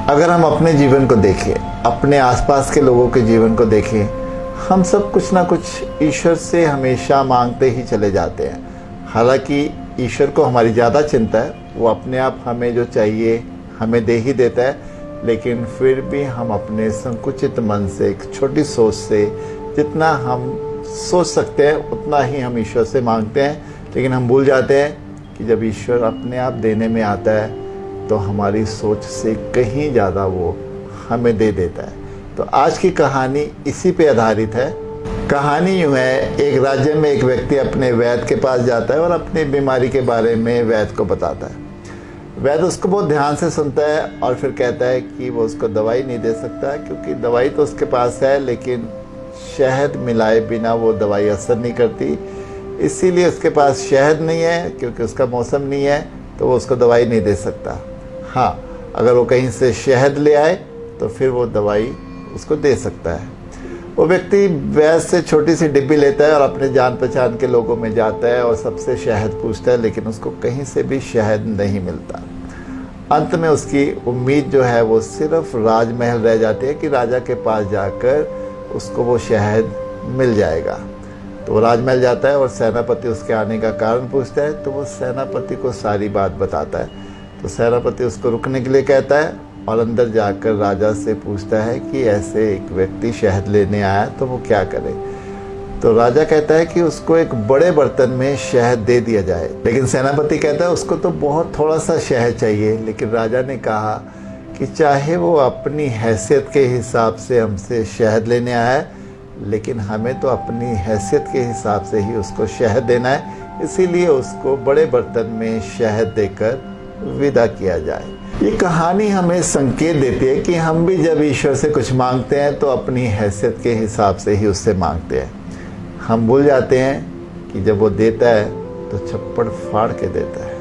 अगर हम अपने जीवन को देखें, अपने आसपास के लोगों के जीवन को देखें, हम सब कुछ ना कुछ ईश्वर से हमेशा मांगते ही चले जाते हैं। हालांकि ईश्वर को हमारी ज़्यादा चिंता है, वो अपने आप हमें जो चाहिए हमें दे ही देता है, लेकिन फिर भी हम अपने संकुचित मन से, एक छोटी सोच से, जितना हम सोच सकते हैं उतना ही हम ईश्वर से मांगते हैं। लेकिन हम भूल जाते हैं कि जब ईश्वर अपने आप देने में आता है तो हमारी सोच से कहीं ज़्यादा वो हमें दे देता है। तो आज की कहानी इसी पे आधारित है। कहानी यूँ है, एक राज्य में एक व्यक्ति अपने वैद्य के पास जाता है और अपनी बीमारी के बारे में वैद्य को बताता है। वैद्य उसको बहुत ध्यान से सुनता है और फिर कहता है कि वो उसको दवाई नहीं दे सकता, क्योंकि दवाई तो उसके पास है लेकिन शहद मिलाए बिना वो दवाई असर नहीं करती। इसीलिए उसके पास शहद नहीं है, क्योंकि उसका मौसम नहीं है, तो वो उसको दवाई नहीं दे सकता। हाँ, अगर वो कहीं से शहद ले आए तो फिर वो दवाई उसको दे सकता है। वो व्यक्ति वैद्य से छोटी सी डिब्बी लेता है और अपने जान पहचान के लोगों में जाता है और सबसे शहद पूछता है, लेकिन उसको कहीं से भी शहद नहीं मिलता। अंत में उसकी उम्मीद जो है वो सिर्फ राजमहल रह जाती है कि राजा के पास जाकर उसको वो शहद मिल जाएगा। तो वो राजमहल जाता है और सेनापति उसके आने का कारण पूछता है, तो वो सेनापति को सारी बात बताता है। तो सेनापति उसको रुकने के लिए कहता है और अंदर जाकर राजा से पूछता है कि ऐसे एक व्यक्ति शहद लेने आया तो वो क्या करे। तो राजा कहता है कि उसको एक बड़े बर्तन में शहद दे दिया जाए, लेकिन सेनापति कहता है उसको तो बहुत थोड़ा सा शहद चाहिए। लेकिन राजा ने कहा कि चाहे वो अपनी हैसियत के हिसाब से हमसे शहद लेने आया है, लेकिन हमें तो अपनी हैसियत के हिसाब से ही उसको शहद देना है, इसीलिए उसको बड़े बर्तन में शहद देकर विदा किया जाए। ये कहानी हमें संकेत देती है कि हम भी जब ईश्वर से कुछ मांगते हैं तो अपनी हैसियत के हिसाब से ही उससे मांगते हैं। हम भूल जाते हैं कि जब वो देता है तो छप्पड़ फाड़ के देता है।